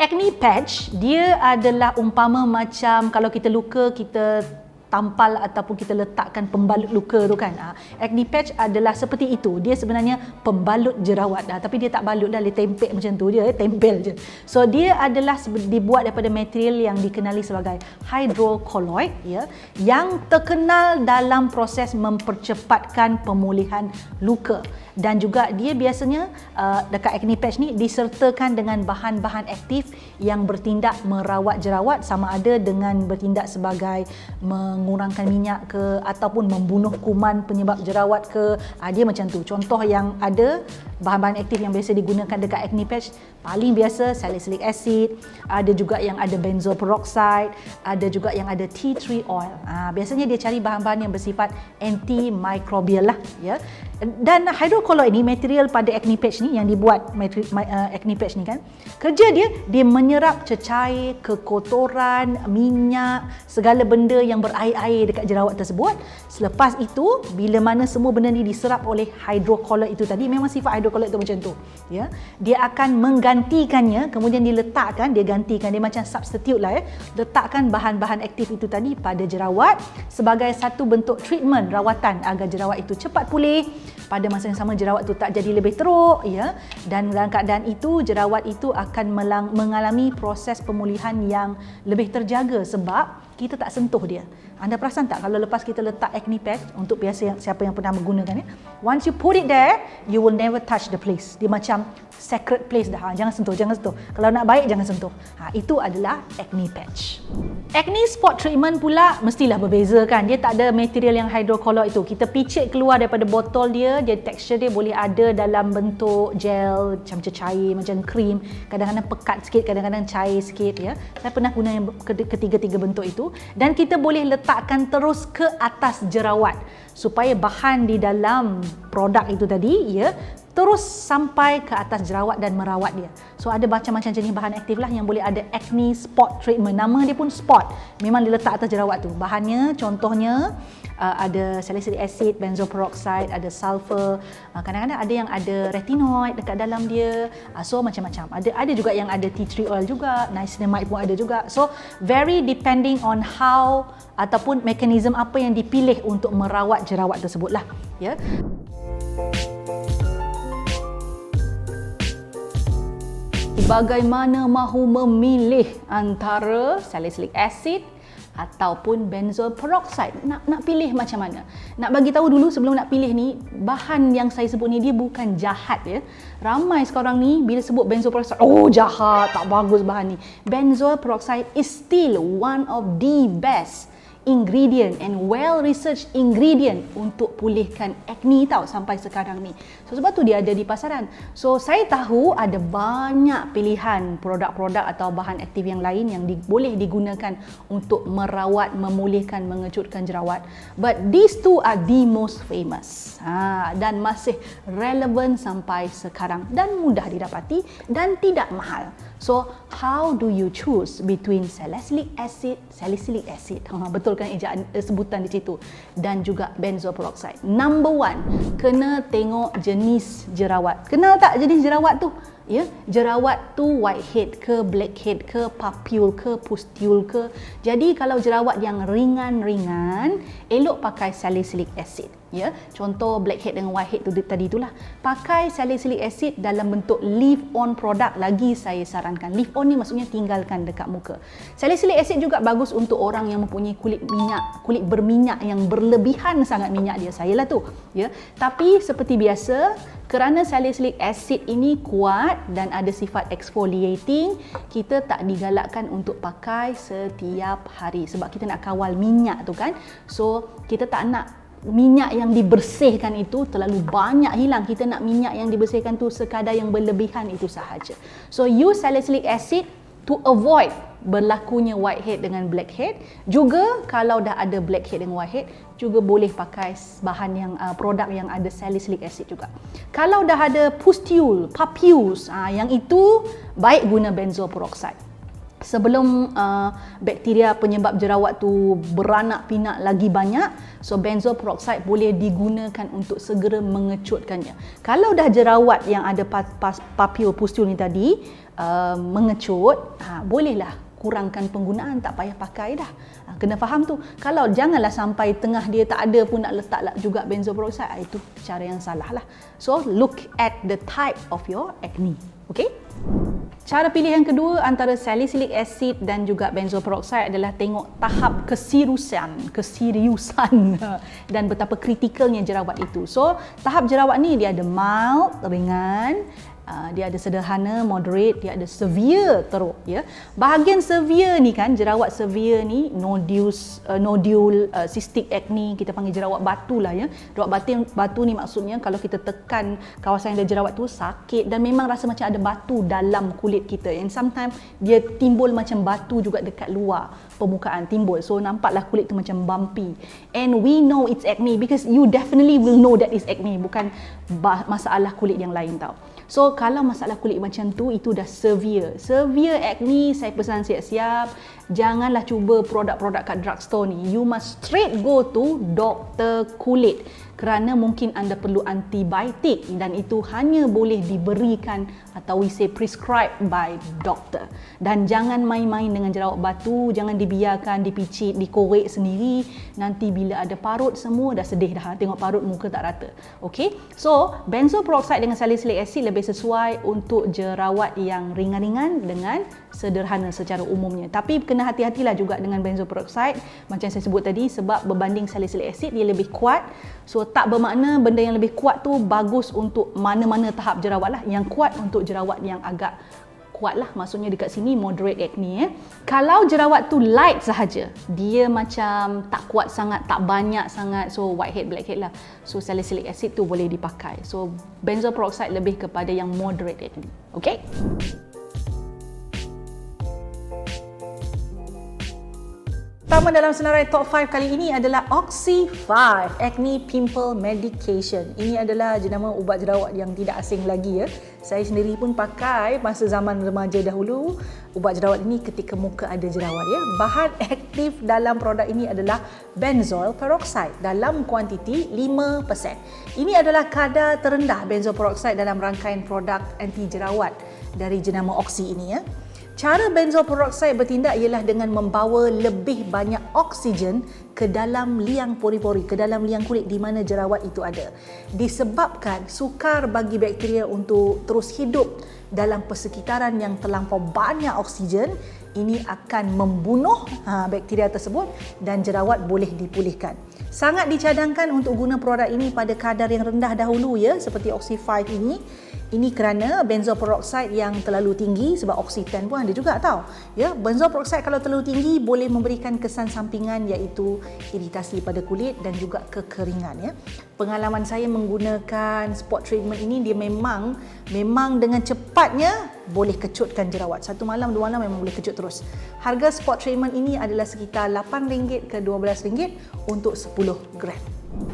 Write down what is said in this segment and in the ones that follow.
Acne patch, dia adalah umpama macam kalau kita luka, kita tampal ataupun kita letakkan pembalut luka tu kan. Acne patch adalah seperti itu. Dia sebenarnya pembalut jerawat tapi dia tak balut dah, dia tempel macam tu je, tempel je. So dia adalah dibuat daripada material yang dikenali sebagai hydrocolloid, ya, yang terkenal dalam proses mempercepatkan pemulihan luka. Dan juga dia biasanya dekat acne patch ni disertakan dengan bahan-bahan aktif yang bertindak merawat jerawat, sama ada dengan bertindak sebagai mengurangkan minyak ke ataupun membunuh kuman penyebab jerawat ke. Dia macam tu. Contoh yang ada bahan-bahan aktif yang biasa digunakan dekat acne patch, paling biasa salicylic acid, ada juga yang ada benzoyl peroxide, ada juga yang ada tea tree oil. Biasanya dia cari bahan-bahan yang bersifat antimicrobial lah, ya. Dan hydrocolloid ini, material pada acne patch ni yang dibuat acne patch ni kan, kerja dia menyerap cecair, kekotoran, minyak, segala benda yang berair-air dekat jerawat tersebut. Selepas itu, bila mana semua benda ni diserap oleh hydrocolloid itu tadi, memang sifat hydrocolloid itu macam tu, ya, dia akan menggantikannya, kemudian diletakkan, dia gantikan, dia macam substitute lah, ya, letakkan bahan-bahan aktif itu tadi pada jerawat sebagai satu bentuk treatment, rawatan agar jerawat itu cepat pulih. Pada masa yang sama jerawat itu tak jadi lebih teruk, ya, dan dalam keadaan itu jerawat itu akan mengalami proses pemulihan yang lebih terjaga sebab kita tak sentuh dia. Anda perasan tak kalau lepas kita letak acne patch, untuk biasa siapa yang pernah menggunakan, once you put it there, you will never touch the place. Dia macam sacred place dah. Jangan sentuh, jangan sentuh. Kalau nak baik jangan sentuh. Itu adalah acne patch. Acne spot treatment pula mestilah berbeza kan. Dia tak ada material yang hydrocolloid itu. Kita picit keluar daripada botol dia, tekstur dia boleh ada dalam bentuk gel, macam cecair, macam krim. Kadang-kadang pekat sikit, kadang-kadang cair sikit, ya. Saya pernah guna yang ketiga-tiga bentuk itu, dan kita boleh letakkan terus ke atas jerawat supaya bahan di dalam produk itu tadi, ya, terus sampai ke atas jerawat dan merawat dia. So ada macam-macam jenis bahan aktif lah yang boleh ada acne spot treatment. Nama dia pun spot, memang diletak atas jerawat tu. Bahannya contohnya ada salicylic acid, benzoyl peroxide, ada sulfur, kadang-kadang ada yang ada retinoid dekat dalam dia. So macam-macam. Ada juga yang ada tea tree oil juga, niacinamide pun ada juga. So very depending on how ataupun mekanisme apa yang dipilih untuk merawat jerawat tersebut lah, ya. Bagaimana mahu memilih antara salicylic acid ataupun benzoyl peroxide? Nak pilih macam mana? Nak bagi tahu dulu sebelum nak pilih ni, bahan yang saya sebut ni dia bukan jahat, ya. Ramai sekarang ni bila sebut benzoyl peroxide, oh jahat, tak bagus bahan ni. Benzoyl peroxide is still one of the best ingredient and well researched ingredient untuk pulihkan acne tau sampai sekarang ni. So sebab tu dia ada di pasaran. So saya tahu ada banyak pilihan produk-produk atau bahan aktif yang lain yang boleh digunakan untuk merawat, memulihkan, mengecutkan jerawat. But these two are the most famous. Dan masih relevan sampai sekarang dan mudah didapati dan tidak mahal. So how do you choose between salicylic acid, betul kan ejaan sebutan di situ, dan juga benzoyl peroxide? Number one, kena tengok jenis jerawat. Kenal tak jenis jerawat tu? Ya, jerawat tu whitehead ke, blackhead ke, papule ke, pustule ke. Jadi kalau jerawat yang ringan-ringan, elok pakai salicylic acid. Ya, contoh blackhead dengan whitehead tu tadi itulah. Pakai salicylic acid dalam bentuk leave-on produk lagi saya sarankan. Leave-on ni maksudnya tinggalkan dekat muka. Salicylic acid juga bagus untuk orang yang mempunyai kulit berminyak yang berlebihan sangat minyak dia. Saya lah tu, ya. Tapi seperti biasa, kerana salicylic acid ini kuat dan ada sifat exfoliating, kita tak digalakkan untuk pakai setiap hari sebab kita nak kawal minyak tu kan. So kita tak nak minyak yang dibersihkan itu terlalu banyak hilang. Kita nak minyak yang dibersihkan tu sekadar yang berlebihan itu sahaja. So use salicylic acid to avoid berlakunya whitehead dengan blackhead. Juga kalau dah ada blackhead dengan whitehead, juga boleh pakai bahan yang produk yang ada salicylic acid juga. Kalau dah ada pustule, papules, yang itu baik guna benzoyl peroxide. sebelum bakteria penyebab jerawat tu beranak pinak lagi banyak. So benzoyl peroxide boleh digunakan untuk segera mengecutkannya. Kalau dah jerawat yang ada papule pustule ni tadi mengecut, bolehlah kurangkan penggunaan, tak payah pakai dah. Kena faham tu. Kalau janganlah sampai tengah dia tak ada pun nak letak juga benzoyl peroxide, itu cara yang salah lah. So look at the type of your acne. Okay? Cara pilih yang kedua antara salicylic acid dan juga benzoyl peroxide adalah tengok tahap keseriusan dan betapa kritikalnya jerawat itu. So tahap jerawat ni dia ada mild, ringan, dia ada sederhana, moderate, dia ada severe teruk, ya. Bahagian severe ni kan, jerawat severe ni nodule cystic acne, kita panggil jerawat batu lah, ya. Jerawat batu ni maksudnya kalau kita tekan kawasan yang ada jerawat tu sakit dan memang rasa macam ada batu dalam kulit kita, and sometimes dia timbul macam batu juga dekat luar permukaan timbul, so nampaklah kulit tu macam bumpy, and we know it's acne because you definitely will know that it's acne, bukan masalah kulit yang lain tau. So kalau masalah kulit macam tu, itu dah severe acne, saya pesan siap-siap, janganlah cuba produk-produk kat drugstore ni. You must straight go to doktor kulit, kerana mungkin anda perlu antibiotik dan itu hanya boleh diberikan atau we say prescribed by doctor. Dan jangan main-main dengan jerawat batu, jangan dibiarkan dipicit, dikorek sendiri. Nanti bila ada parut semua dah sedih dah, tengok parut muka tak rata. Okay, so benzoyl peroxide dengan salicylic acid lebih sesuai untuk jerawat yang ringan-ringan dengan sederhana secara umumnya. Tapi kena hati-hatilah juga dengan benzoyl peroxide macam saya sebut tadi, sebab berbanding salicylic acid dia lebih kuat. So tak bermakna benda yang lebih kuat tu bagus untuk mana-mana tahap jerawat lah. Yang kuat untuk jerawat yang agak kuat lah, maksudnya dekat sini moderate acne. Kalau jerawat tu light sahaja, dia macam tak kuat sangat, tak banyak sangat, so whitehead, blackhead lah, so salicylic acid tu boleh dipakai. So benzoyl peroxide lebih kepada yang moderate acne. Okay? Pertama dalam senarai top 5 kali ini adalah Oxy 5 Acne Pimple Medication. Ini adalah jenama ubat jerawat yang tidak asing lagi, ya. Saya sendiri pun pakai masa zaman remaja dahulu ubat jerawat ini ketika muka ada jerawat, ya. Bahan aktif dalam produk ini adalah benzoyl peroxide dalam kuantiti 5%. Ini adalah kadar terendah benzoyl peroxide dalam rangkaian produk anti jerawat dari jenama Oxy ini, ya. Cara benzoyl peroxide bertindak ialah dengan membawa lebih banyak oksigen ke dalam liang pori-pori, ke dalam liang kulit di mana jerawat itu ada. Disebabkan sukar bagi bakteria untuk terus hidup dalam persekitaran yang terlampau banyak oksigen, ini akan membunuh bakteria tersebut dan jerawat boleh dipulihkan. Sangat dicadangkan untuk guna produk ini pada kadar yang rendah dahulu, ya, seperti Oxy 5 ini. Ini kerana benzoyl peroxide yang terlalu tinggi, sebab Oxy 10 pun ada juga tau. Ya, benzoyl peroxide kalau terlalu tinggi boleh memberikan kesan sampingan iaitu iritasi pada kulit dan juga kekeringan, ya. Pengalaman saya menggunakan spot treatment ini, dia memang dengan cepatnya boleh kecutkan jerawat. Satu malam, dua malam memang boleh kecut terus. Harga spot treatment ini adalah sekitar RM8 ke RM12 untuk 10 gram.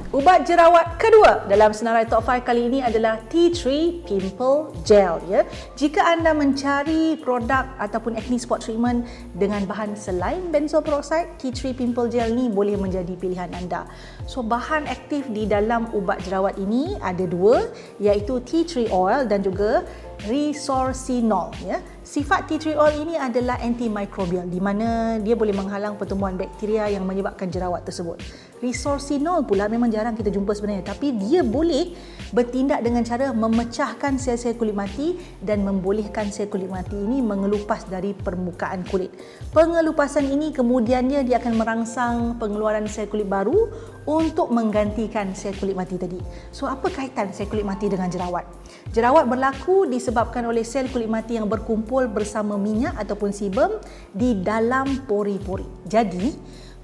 Ubat jerawat kedua dalam senarai top 5 kali ini adalah Tea Tree Pimple Gel, ya. Jika anda mencari produk ataupun acne spot treatment dengan bahan selain benzoyl peroxide, Tea Tree Pimple Gel ni boleh menjadi pilihan anda. So bahan aktif di dalam ubat jerawat ini ada dua, iaitu tea tree oil dan juga resorcinol, ya. Sifat tea tree oil ini adalah antimikrobial, di mana dia boleh menghalang pertumbuhan bakteria yang menyebabkan jerawat tersebut. Resorcinol pula memang jarang kita jumpa sebenarnya, tapi dia boleh bertindak dengan cara memecahkan sel-sel kulit mati dan membolehkan sel kulit mati ini mengelupas dari permukaan kulit. Pengelupasan ini kemudiannya dia akan merangsang pengeluaran sel kulit baru untuk menggantikan sel kulit mati tadi. So apa kaitan sel kulit mati dengan jerawat? Jerawat berlaku disebabkan oleh sel kulit mati yang berkumpul bersama minyak ataupun sebum di dalam pori-pori. Jadi,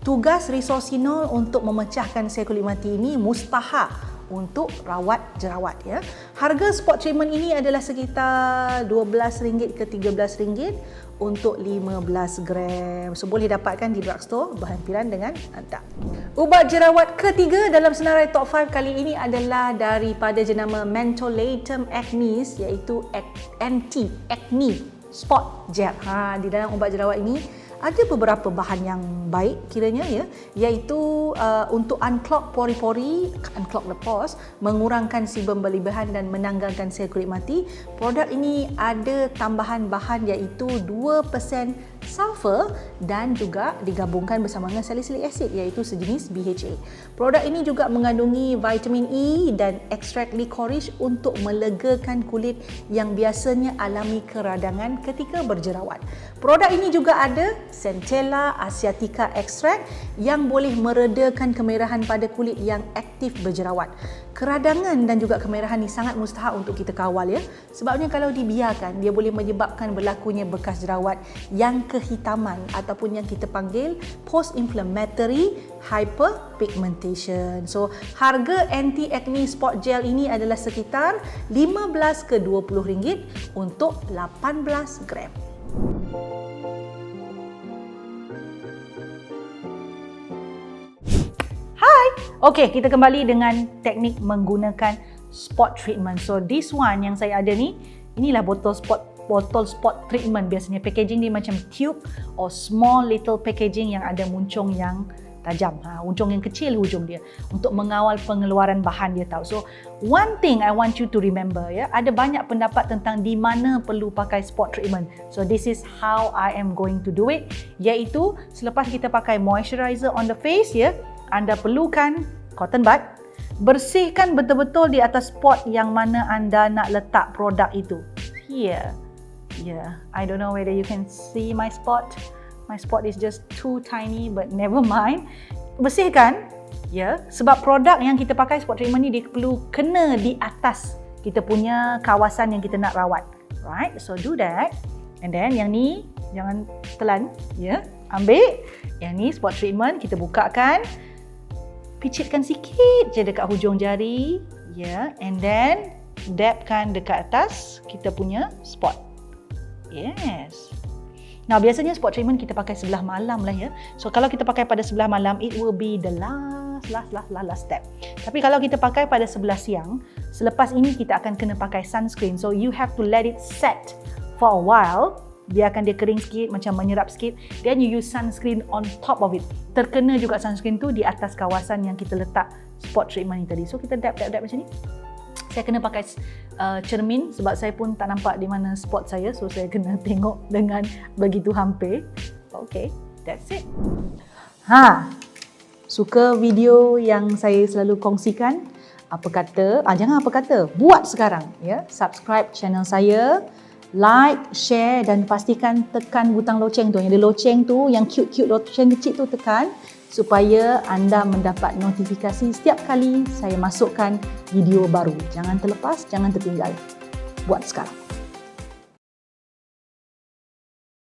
tugas resorcinol untuk memecahkan sel kulit mati ini mustahak untuk rawat jerawat, ya. Harga spot treatment ini adalah sekitar RM12 ke RM13 untuk 15 gram. So boleh dapatkan di drugstore berhampiran dengan anda. Ubat jerawat ketiga dalam senarai top 5 kali ini adalah daripada jenama Mentholatum Acnes, iaitu Acne Spot Gel. Di dalam ubat jerawat ini ada beberapa bahan yang baik kiranya ya, iaitu untuk unclog pori-pori, unclog the pores, mengurangkan sebum berlebihan dan menanggalkan sel kulit mati. Produk ini ada tambahan bahan iaitu 2% sulfur dan juga digabungkan bersama dengan salicylic acid iaitu sejenis BHA. Produk ini juga mengandungi vitamin E dan ekstrak licorice untuk melegakan kulit yang biasanya alami keradangan ketika berjerawat. Produk ini juga ada Centella asiatica extract yang boleh meredakan kemerahan pada kulit yang aktif berjerawat. Keradangan dan juga kemerahan ni sangat mustahak untuk kita kawal ya. Sebabnya kalau dibiarkan, dia boleh menyebabkan berlakunya bekas jerawat yang kehitaman ataupun yang kita panggil post-inflammatory hyperpigmentation. So, harga anti-acne spot gel ini adalah sekitar 15 ke 20 ringgit untuk 18 gram. Okey, kita kembali dengan teknik menggunakan spot treatment. So this one yang saya ada ni, inilah botol spot treatment. Biasanya packaging dia macam tube or small little packaging yang ada muncung yang tajam. Muncung yang kecil hujung dia untuk mengawal pengeluaran bahan dia tahu. So one thing I want you to remember ya, ada banyak pendapat tentang di mana perlu pakai spot treatment. So this is how I am going to do it, iaitu selepas kita pakai moisturizer on the face ya, anda perlukan cotton bud, bersihkan betul-betul di atas spot yang mana anda nak letak produk itu. Here. Yeah, I don't know whether you can see my spot. My spot is just too tiny but never mind. Bersihkan, ya, sebab produk yang kita pakai spot treatment ni dia perlu kena di atas kita punya kawasan yang kita nak rawat. Right? So do that. And then yang ni jangan telan, ya. Ambil yang ni spot treatment, kita bukakan. Picitkan sikit je dekat hujung jari, ya, and then dabkan dekat atas kita punya spot. Yes. Now biasanya spot treatment kita pakai sebelah malam lah ya. So kalau kita pakai pada sebelah malam, it will be the last step. Tapi kalau kita pakai pada sebelah siang, selepas ini kita akan kena pakai sunscreen. So you have to let it set for a while. Biarkan dia kering sikit, macam menyerap sikit. Then you use sunscreen on top of it. Terkena juga sunscreen tu di atas kawasan yang kita letak spot treatment ni tadi. So kita dab macam ni. Saya kena pakai cermin sebab saya pun tak nampak di mana spot saya. So saya kena tengok dengan begitu hampir. Okay, that's it. Suka video yang saya selalu kongsikan? Apa kata? Jangan apa kata. Buat sekarang ya. Subscribe channel saya. Like, share dan pastikan tekan butang loceng tu. Yang ada loceng tu, yang cute-cute loceng kecil tu tekan supaya anda mendapat notifikasi setiap kali saya masukkan video baru. Jangan terlepas, jangan tertinggal. Buat sekarang.